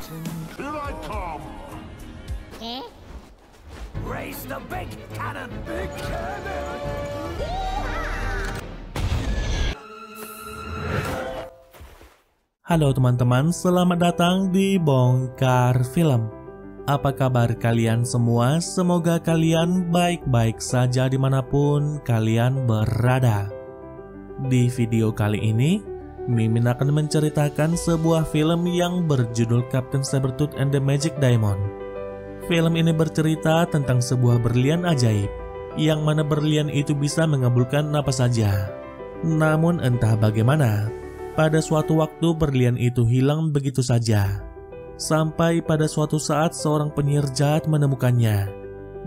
Here I come. Raise the big cannon! Big cannon! Halo teman-teman, selamat datang di Bongkar Film. Apa kabar kalian semua? Semoga kalian baik-baik saja dimanapun kalian berada. Di video kali ini, Mimin akan menceritakan sebuah film yang berjudul Captain Sabertooth and the Magic Diamond. Film ini bercerita tentang sebuah berlian ajaib, yang mana berlian itu bisa mengabulkan apa saja. Namun entah bagaimana, pada suatu waktu berlian itu hilang begitu saja. Sampai pada suatu saat seorang penyihir jahat menemukannya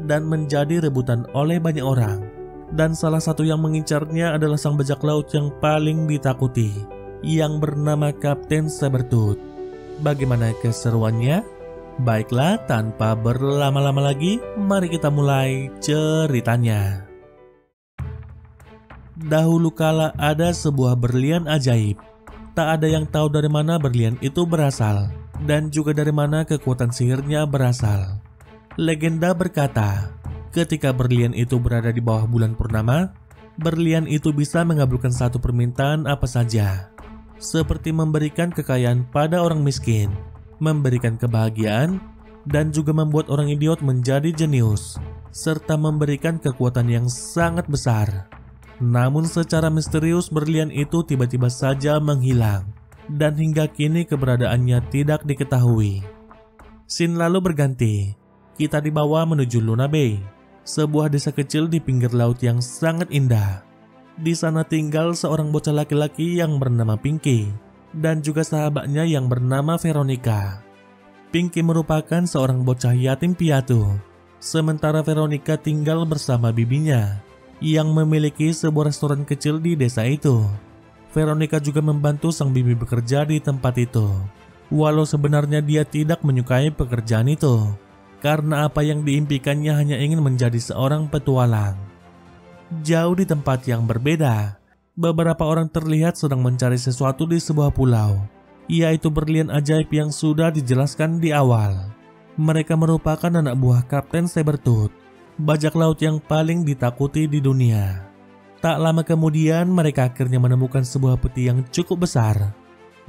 dan menjadi rebutan oleh banyak orang. Dan salah satu yang mengincarnya adalah sang bajak laut yang paling ditakuti, yang bernama Captain Sabertooth. Bagaimana keseruannya? Baiklah, tanpa berlama-lama lagi, mari kita mulai ceritanya. Dahulu kala ada sebuah berlian ajaib. Tak ada yang tahu dari mana berlian itu berasal, dan juga dari mana kekuatan sihirnya berasal. Legenda berkata, ketika berlian itu berada di bawah bulan purnama, berlian itu bisa mengabulkan satu permintaan apa saja, seperti memberikan kekayaan pada orang miskin, memberikan kebahagiaan, dan juga membuat orang idiot menjadi jenius, serta memberikan kekuatan yang sangat besar. Namun secara misterius berlian itu tiba-tiba saja menghilang, dan hingga kini keberadaannya tidak diketahui. Scene lalu berganti, kita dibawa menuju Luna Bay, sebuah desa kecil di pinggir laut yang sangat indah. Di sana tinggal seorang bocah laki-laki yang bernama Pinky, dan juga sahabatnya yang bernama Veronica. Pinky merupakan seorang bocah yatim piatu, sementara Veronica tinggal bersama bibinya, yang memiliki sebuah restoran kecil di desa itu. Veronica juga membantu sang bibi bekerja di tempat itu, walau sebenarnya dia tidak menyukai pekerjaan itu, karena apa yang diimpikannya hanya ingin menjadi seorang petualang. Jauh di tempat yang berbeda, beberapa orang terlihat sedang mencari sesuatu di sebuah pulau, yaitu berlian ajaib yang sudah dijelaskan di awal. Mereka merupakan anak buah Captain Sabertooth, bajak laut yang paling ditakuti di dunia. Tak lama kemudian mereka akhirnya menemukan sebuah peti yang cukup besar.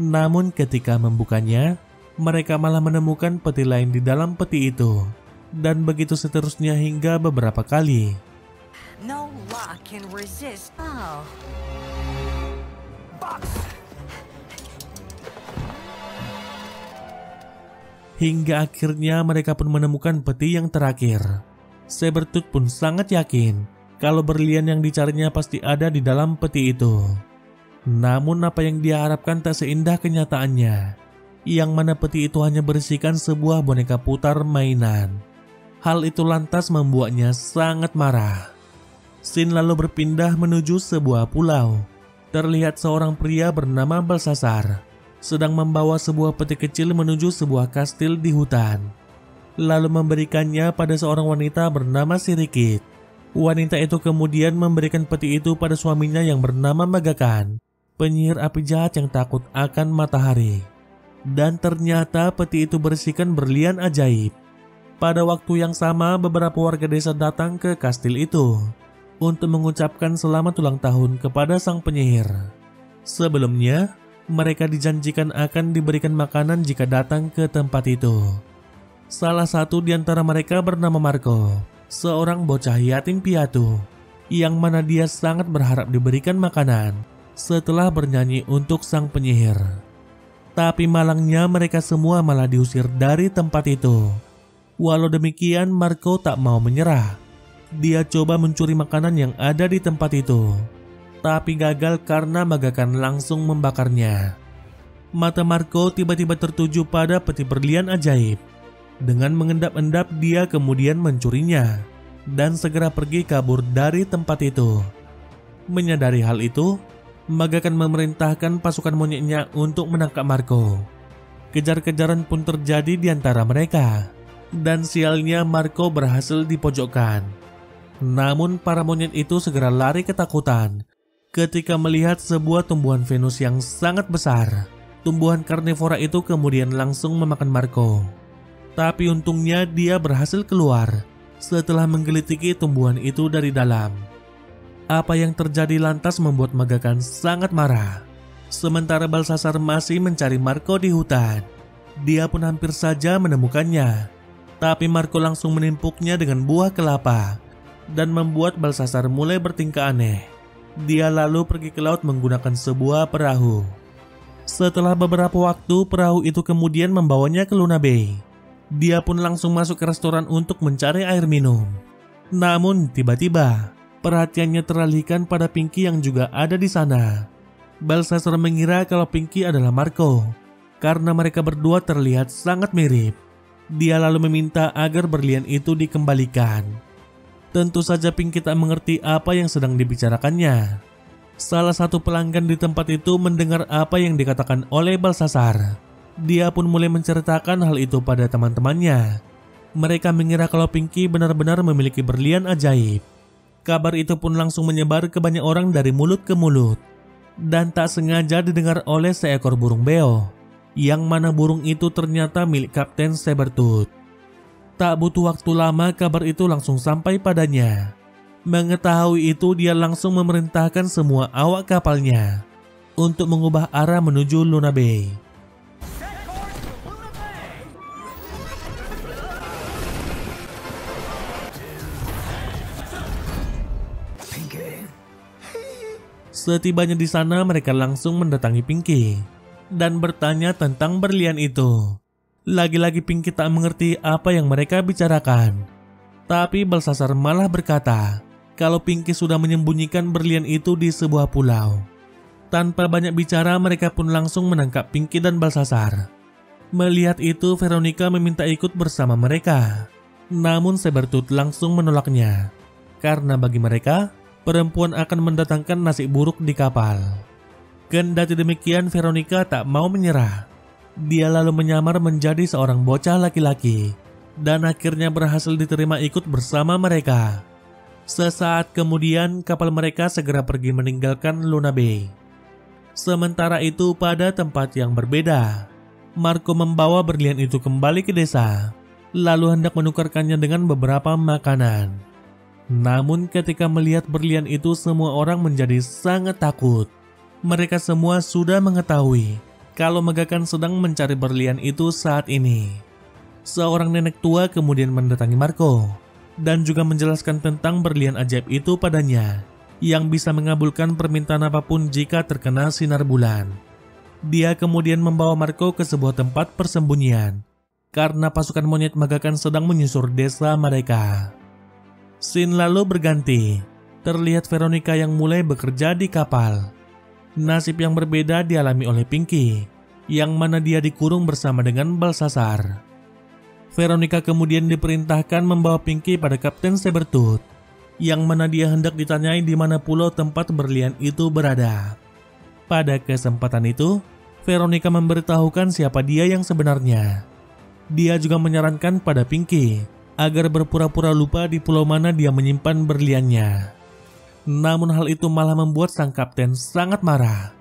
Namun ketika membukanya, mereka malah menemukan peti lain di dalam peti itu, dan begitu seterusnya hingga beberapa kali. No law can resist. Oh. Box. Hingga akhirnya mereka pun menemukan peti yang terakhir. Sabertooth pun sangat yakin kalau berlian yang dicarinya pasti ada di dalam peti itu. Namun apa yang dia harapkan tak seindah kenyataannya, yang mana peti itu hanya berisikan sebuah boneka putar mainan. Hal itu lantas membuatnya sangat marah. Scene lalu berpindah menuju sebuah pulau. Terlihat seorang pria bernama Balsasar sedang membawa sebuah peti kecil menuju sebuah kastil di hutan, lalu memberikannya pada seorang wanita bernama Sirikit. Wanita itu kemudian memberikan peti itu pada suaminya yang bernama Magakan, penyihir api jahat yang takut akan matahari. Dan ternyata peti itu berisikan berlian ajaib. Pada waktu yang sama, beberapa warga desa datang ke kastil itu untuk mengucapkan selamat ulang tahun kepada sang penyihir. Sebelumnya, mereka dijanjikan akan diberikan makanan jika datang ke tempat itu. Salah satu di antara mereka bernama Marco, seorang bocah yatim piatu, yang mana dia sangat berharap diberikan makanan setelah bernyanyi untuk sang penyihir. Tapi malangnya mereka semua malah diusir dari tempat itu. Walau demikian, Marco tak mau menyerah. Dia coba mencuri makanan yang ada di tempat itu, tapi gagal karena Magakan langsung membakarnya. Mata Marco tiba-tiba tertuju pada peti berlian ajaib. Dengan mengendap-endap dia kemudian mencurinya dan segera pergi kabur dari tempat itu. Menyadari hal itu, Magakan memerintahkan pasukan monyetnya untuk menangkap Marco. Kejar-kejaran pun terjadi di antara mereka, dan sialnya Marco berhasil dipojokkan. Namun para monyet itu segera lari ketakutan ketika melihat sebuah tumbuhan Venus yang sangat besar tumbuhan karnivora itu kemudian langsung memakan Marco. Tapi untungnya dia berhasil keluar setelah menggelitiki tumbuhan itu dari dalam. Apa yang terjadi lantas membuat Magakan sangat marah. Sementara Balthazar masih mencari Marco di hutan. Dia pun hampir saja menemukannya. Tapi Marco langsung menimpuknya dengan buah kelapa dan membuat Balthazar mulai bertingkah aneh. Dia lalu pergi ke laut menggunakan sebuah perahu. Setelah beberapa waktu, perahu itu kemudian membawanya ke Luna Bay. Dia pun langsung masuk ke restoran untuk mencari air minum. Namun tiba-tiba perhatiannya teralihkan pada Pinky yang juga ada di sana. Balthazar mengira kalau Pinky adalah Marco karena mereka berdua terlihat sangat mirip. Dia lalu meminta agar berlian itu dikembalikan. Tentu saja Pinky tak mengerti apa yang sedang dibicarakannya. Salah satu pelanggan di tempat itu mendengar apa yang dikatakan oleh Balthazar. Dia pun mulai menceritakan hal itu pada teman-temannya. Mereka mengira kalau Pinky benar-benar memiliki berlian ajaib. Kabar itu pun langsung menyebar ke banyak orang dari mulut ke mulut. Dan tak sengaja didengar oleh seekor burung beo, yang mana burung itu ternyata milik Kapten Sabertooth. Tak butuh waktu lama kabar itu langsung sampai padanya. Mengetahui itu dia langsung memerintahkan semua awak kapalnya untuk mengubah arah menuju Luna Bay. Setibanya di sana mereka langsung mendatangi Pinky dan bertanya tentang berlian itu. Lagi-lagi Pinky tak mengerti apa yang mereka bicarakan. Tapi Balthazar malah berkata kalau Pinky sudah menyembunyikan berlian itu di sebuah pulau. Tanpa banyak bicara mereka pun langsung menangkap Pinky dan Balthazar. Melihat itu Veronica meminta ikut bersama mereka. Namun Sabertooth langsung menolaknya karena bagi mereka perempuan akan mendatangkan nasib buruk di kapal. Kendati demikian Veronica tak mau menyerah. Dia lalu menyamar menjadi seorang bocah laki-laki dan akhirnya berhasil diterima ikut bersama mereka. Sesaat kemudian kapal mereka segera pergi meninggalkan Luna Bay. Sementara itu pada tempat yang berbeda, Marco membawa berlian itu kembali ke desa lalu hendak menukarkannya dengan beberapa makanan. Namun ketika melihat berlian itu semua orang menjadi sangat takut. Mereka semua sudah mengetahui kalau Magakan sedang mencari berlian itu saat ini. Seorang nenek tua kemudian mendatangi Marco dan juga menjelaskan tentang berlian ajaib itu padanya yang bisa mengabulkan permintaan apapun jika terkena sinar bulan. Dia kemudian membawa Marco ke sebuah tempat persembunyian karena pasukan monyet Magakan sedang menyusur desa mereka. Scene lalu berganti. Terlihat Veronica yang mulai bekerja di kapal. Nasib yang berbeda dialami oleh Pinky, yang mana dia dikurung bersama dengan Balthazar. Veronica kemudian diperintahkan membawa Pinky pada Kapten Sabertooth, yang mana dia hendak ditanyai di mana pulau tempat berlian itu berada. Pada kesempatan itu, Veronica memberitahukan siapa dia yang sebenarnya. Dia juga menyarankan pada Pinky agar berpura-pura lupa di pulau mana dia menyimpan berliannya. Namun hal itu malah membuat sang kapten sangat marah.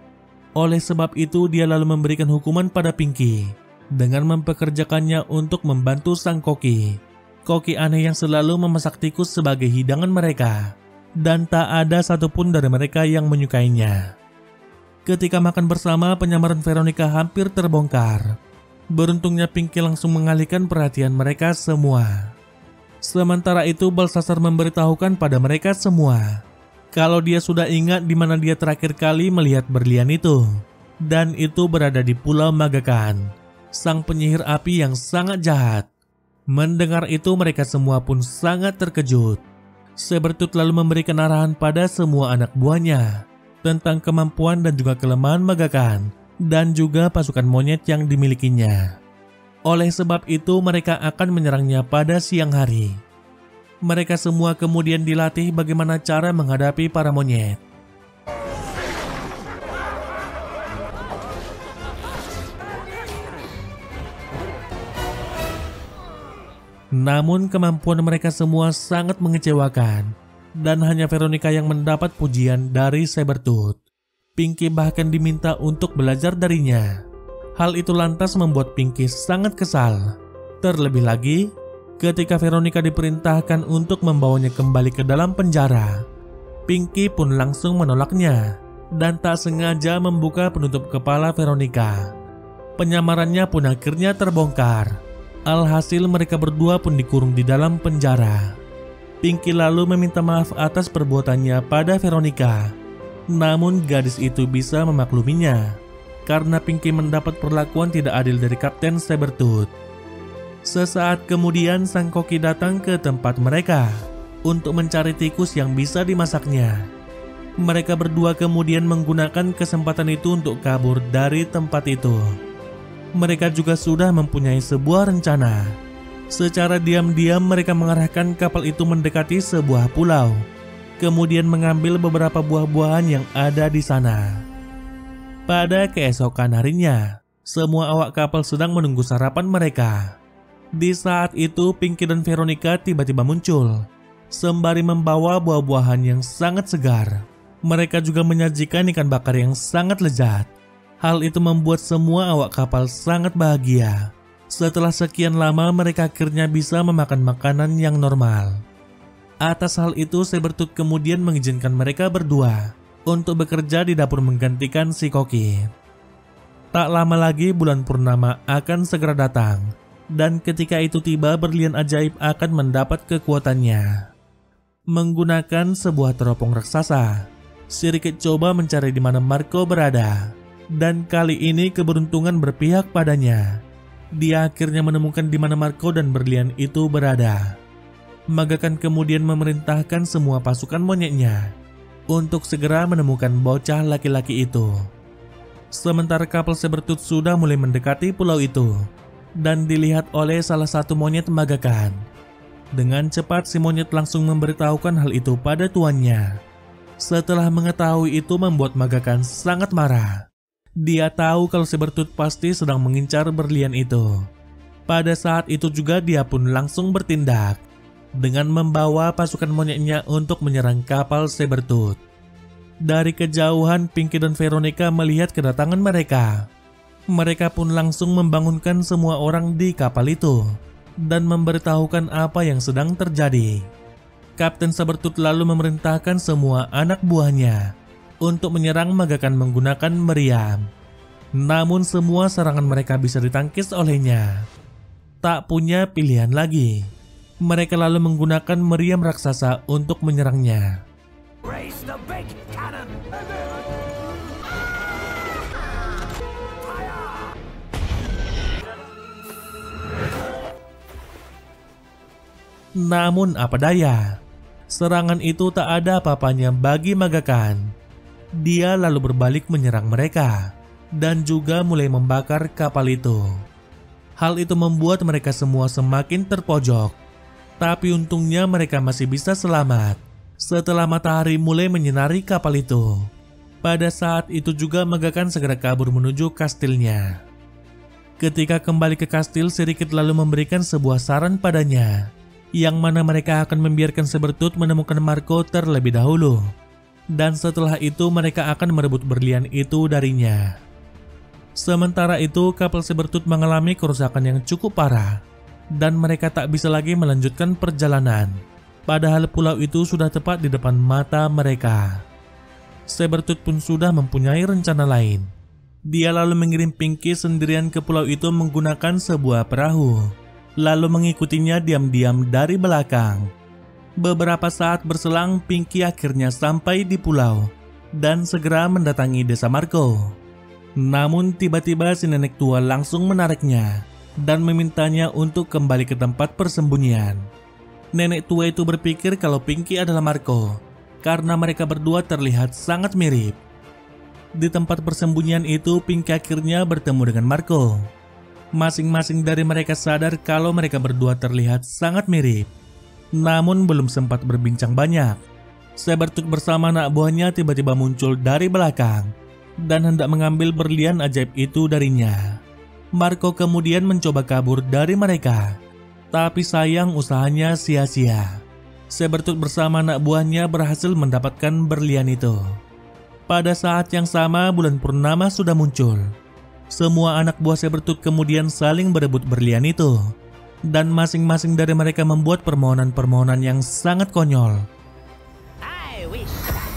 Oleh sebab itu dia lalu memberikan hukuman pada Pinky dengan mempekerjakannya untuk membantu sang koki. Koki aneh yang selalu memasak tikus sebagai hidangan mereka. Dan tak ada satupun dari mereka yang menyukainya. Ketika makan bersama, penyamaran Veronica hampir terbongkar. Beruntungnya Pinky langsung mengalihkan perhatian mereka semua. Sementara itu Balthazar memberitahukan pada mereka semua kalau dia sudah ingat di mana dia terakhir kali melihat berlian itu, dan itu berada di Pulau Magakan, sang penyihir api yang sangat jahat. Mendengar itu mereka semua pun sangat terkejut. Sabertooth lalu memberikan arahan pada semua anak buahnya tentang kemampuan dan juga kelemahan Magakan dan juga pasukan monyet yang dimilikinya. Oleh sebab itu mereka akan menyerangnya pada siang hari. Mereka semua kemudian dilatih bagaimana cara menghadapi para monyet. Namun kemampuan mereka semua sangat mengecewakan dan hanya Veronica yang mendapat pujian dari Sabertooth. Pinky bahkan diminta untuk belajar darinya. Hal itu lantas membuat Pinky sangat kesal. Terlebih lagi, ketika Veronica diperintahkan untuk membawanya kembali ke dalam penjara, Pinky pun langsung menolaknya dan tak sengaja membuka penutup kepala Veronica. Penyamarannya pun akhirnya terbongkar. Alhasil mereka berdua pun dikurung di dalam penjara. Pinky lalu meminta maaf atas perbuatannya pada Veronica. Namun gadis itu bisa memakluminya karena Pinky mendapat perlakuan tidak adil dari Kapten Sabertooth. Sesaat kemudian sang koki datang ke tempat mereka untuk mencari tikus yang bisa dimasaknya. Mereka berdua kemudian menggunakan kesempatan itu untuk kabur dari tempat itu. Mereka juga sudah mempunyai sebuah rencana. Secara diam-diam mereka mengarahkan kapal itu mendekati sebuah pulau, kemudian mengambil beberapa buah-buahan yang ada di sana. Pada keesokan harinya, semua awak kapal sedang menunggu sarapan mereka. Di saat itu Pinky dan Veronica tiba-tiba muncul, sembari membawa buah-buahan yang sangat segar. Mereka juga menyajikan ikan bakar yang sangat lezat. Hal itu membuat semua awak kapal sangat bahagia. Setelah sekian lama mereka akhirnya bisa memakan makanan yang normal. Atas hal itu Sabertooth kemudian mengizinkan mereka berdua untuk bekerja di dapur menggantikan si koki. Tak lama lagi bulan purnama akan segera datang, dan ketika itu tiba berlian ajaib akan mendapat kekuatannya. Menggunakan sebuah teropong raksasa, si Ricket coba mencari di mana Marco berada, dan kali ini keberuntungan berpihak padanya. Dia akhirnya menemukan di mana Marco dan berlian itu berada. Maga Khan kemudian memerintahkan semua pasukan monyetnya untuk segera menemukan bocah laki-laki itu. Sementara kapal Sabertooth sudah mulai mendekati pulau itu dan dilihat oleh salah satu monyet Maga Khan. Dengan cepat si monyet langsung memberitahukan hal itu pada tuannya. Setelah mengetahui itu membuat Maga Khan sangat marah. Dia tahu kalau Sabertooth pasti sedang mengincar berlian itu. Pada saat itu juga dia pun langsung bertindak dengan membawa pasukan monyetnya untuk menyerang kapal Sabertooth. Dari kejauhan Pinky dan Veronica melihat kedatangan mereka. Mereka pun langsung membangunkan semua orang di kapal itu dan memberitahukan apa yang sedang terjadi. Kapten Sabertooth lalu memerintahkan semua anak buahnya untuk menyerang Maga Khan menggunakan meriam. Namun semua serangan mereka bisa ditangkis olehnya. Tak punya pilihan lagi, mereka lalu menggunakan meriam raksasa untuk menyerangnya. Raise the big cannon! Namun apa daya, serangan itu tak ada apa-apanya bagi Maga Khan. Dia lalu berbalik menyerang mereka dan juga mulai membakar kapal itu. Hal itu membuat mereka semua semakin terpojok. Tapi untungnya mereka masih bisa selamat setelah matahari mulai menyinari kapal itu. Pada saat itu juga Maga Khan segera kabur menuju kastilnya. Ketika kembali ke kastil, si Ricket lalu memberikan sebuah saran padanya, yang mana mereka akan membiarkan Sabertooth menemukan Marco terlebih dahulu, dan setelah itu mereka akan merebut berlian itu darinya. Sementara itu kapal Sabertooth mengalami kerusakan yang cukup parah, dan mereka tak bisa lagi melanjutkan perjalanan. Padahal pulau itu sudah tepat di depan mata mereka. Sabertooth pun sudah mempunyai rencana lain. Dia lalu mengirim Pinky sendirian ke pulau itu menggunakan sebuah perahu, lalu mengikutinya diam-diam dari belakang. Beberapa saat berselang, Pinky akhirnya sampai di pulau dan segera mendatangi desa Marco. Namun tiba-tiba si nenek tua langsung menariknya dan memintanya untuk kembali ke tempat persembunyian. Nenek tua itu berpikir kalau Pinky adalah Marco karena mereka berdua terlihat sangat mirip. Di tempat persembunyian itu Pinky akhirnya bertemu dengan Marco. Masing-masing dari mereka sadar kalau mereka berdua terlihat sangat mirip. Namun belum sempat berbincang banyak, Sabertooth bersama anak buahnya tiba-tiba muncul dari belakang dan hendak mengambil berlian ajaib itu darinya. Marco kemudian mencoba kabur dari mereka, tapi sayang usahanya sia-sia. Sabertooth bersama anak buahnya berhasil mendapatkan berlian itu. Pada saat yang sama bulan purnama sudah muncul. Semua anak buah Sabertooth kemudian saling berebut berlian itu. Dan masing-masing dari mereka membuat permohonan-permohonan yang sangat konyol. I wish that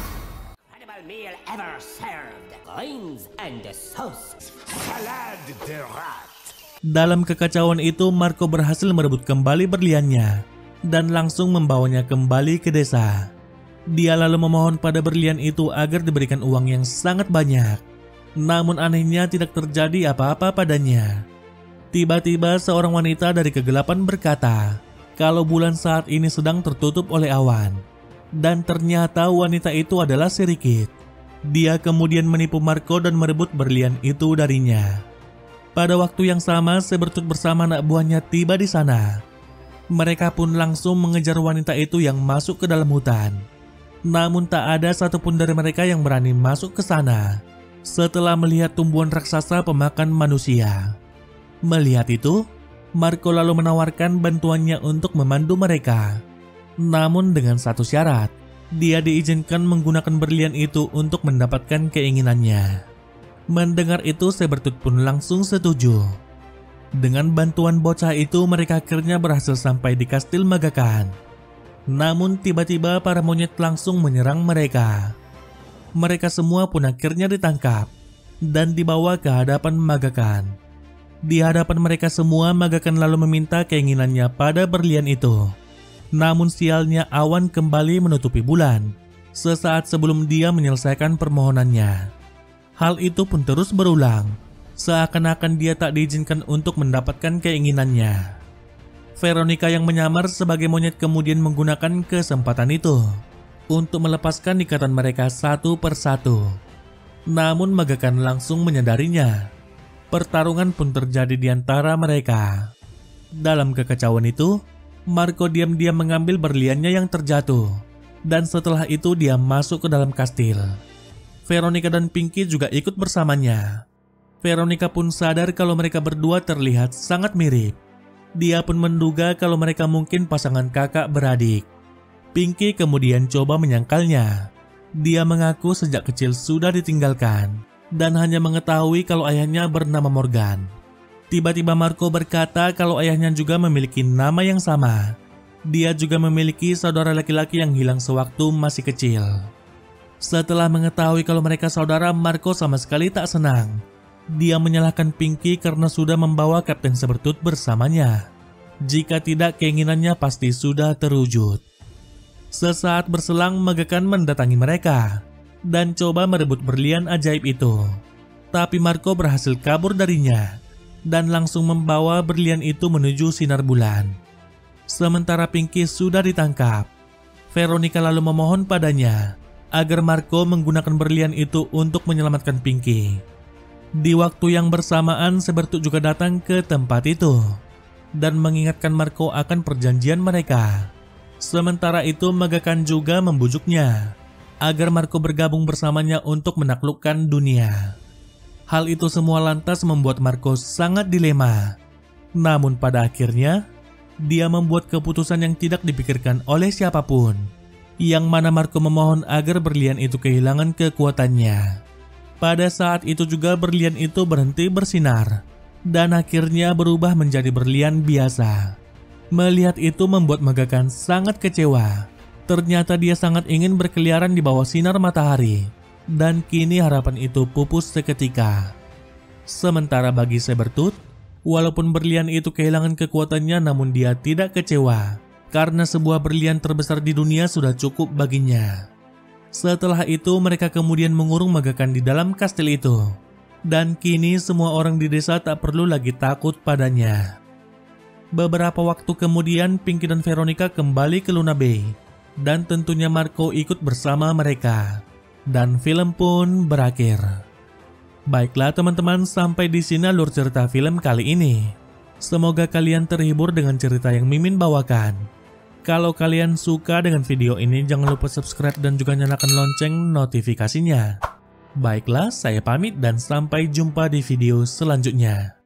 incredible meal ever served. Coins and sauce. Salade de rat. Dalam kekacauan itu, Marco berhasil merebut kembali berliannya dan langsung membawanya kembali ke desa. Dia lalu memohon pada berlian itu agar diberikan uang yang sangat banyak. Namun anehnya tidak terjadi apa-apa padanya. Tiba-tiba seorang wanita dari kegelapan berkata kalau bulan saat ini sedang tertutup oleh awan. Dan ternyata wanita itu adalah Sirikit. Dia kemudian menipu Marco dan merebut berlian itu darinya. Pada waktu yang sama, Sabertooth bersama anak buahnya tiba di sana. Mereka pun langsung mengejar wanita itu yang masuk ke dalam hutan. Namun tak ada satupun dari mereka yang berani masuk ke sana setelah melihat tumbuhan raksasa pemakan manusia. Melihat itu, Marco lalu menawarkan bantuannya untuk memandu mereka. Namun dengan satu syarat, dia diizinkan menggunakan berlian itu untuk mendapatkan keinginannya. Mendengar itu, Sabertooth pun langsung setuju. Dengan bantuan bocah itu, mereka akhirnya berhasil sampai di kastil Magakan. Namun tiba-tiba para monyet langsung menyerang mereka. Mereka semua pun akhirnya ditangkap dan dibawa ke hadapan Magakan. Di hadapan mereka semua, Magakan lalu meminta keinginannya pada berlian itu. Namun sialnya awan kembali menutupi bulan sesaat sebelum dia menyelesaikan permohonannya. Hal itu pun terus berulang, seakan-akan dia tak diizinkan untuk mendapatkan keinginannya. Veronica yang menyamar sebagai monyet kemudian menggunakan kesempatan itu untuk melepaskan ikatan mereka satu persatu. Namun Magakan langsung menyadarinya. Pertarungan pun terjadi di antara mereka. Dalam kekacauan itu, Marco diam-diam mengambil berliannya yang terjatuh. Dan setelah itu dia masuk ke dalam kastil. Veronica dan Pinky juga ikut bersamanya. Veronica pun sadar kalau mereka berdua terlihat sangat mirip. Dia pun menduga kalau mereka mungkin pasangan kakak beradik. Pinky kemudian coba menyangkalnya. Dia mengaku sejak kecil sudah ditinggalkan dan hanya mengetahui kalau ayahnya bernama Morgan. Tiba-tiba Marco berkata kalau ayahnya juga memiliki nama yang sama. Dia juga memiliki saudara laki-laki yang hilang sewaktu masih kecil. Setelah mengetahui kalau mereka saudara, Marco sama sekali tak senang. Dia menyalahkan Pinky karena sudah membawa Kapten Sabertooth bersamanya. Jika tidak, keinginannya pasti sudah terwujud. Sesaat berselang, Magakan mendatangi mereka dan coba merebut berlian ajaib itu. Tapi Marco berhasil kabur darinya dan langsung membawa berlian itu menuju sinar bulan. Sementara Pinky sudah ditangkap, Veronica lalu memohon padanya agar Marco menggunakan berlian itu untuk menyelamatkan Pinky. Di waktu yang bersamaan, Sabertooth juga datang ke tempat itu dan mengingatkan Marco akan perjanjian mereka. Sementara itu, Magakan juga membujuknya agar Marco bergabung bersamanya untuk menaklukkan dunia. Hal itu semua lantas membuat Marco sangat dilema. Namun pada akhirnya, dia membuat keputusan yang tidak dipikirkan oleh siapapun, yang mana Marco memohon agar berlian itu kehilangan kekuatannya. Pada saat itu juga berlian itu berhenti bersinar dan akhirnya berubah menjadi berlian biasa. Melihat itu membuat Magakan sangat kecewa. Ternyata dia sangat ingin berkeliaran di bawah sinar matahari, dan kini harapan itu pupus seketika. Sementara bagi Sabertooth, walaupun berlian itu kehilangan kekuatannya, namun dia tidak kecewa karena sebuah berlian terbesar di dunia sudah cukup baginya. Setelah itu mereka kemudian mengurung Magakan di dalam kastil itu, dan kini semua orang di desa tak perlu lagi takut padanya. Beberapa waktu kemudian, Pinky dan Veronica kembali ke Luna Bay, dan tentunya Marco ikut bersama mereka. Dan film pun berakhir. Baiklah teman-teman, sampai di sini alur cerita film kali ini. Semoga kalian terhibur dengan cerita yang Mimin bawakan. Kalau kalian suka dengan video ini, jangan lupa subscribe dan juga nyalakan lonceng notifikasinya. Baiklah, saya pamit dan sampai jumpa di video selanjutnya.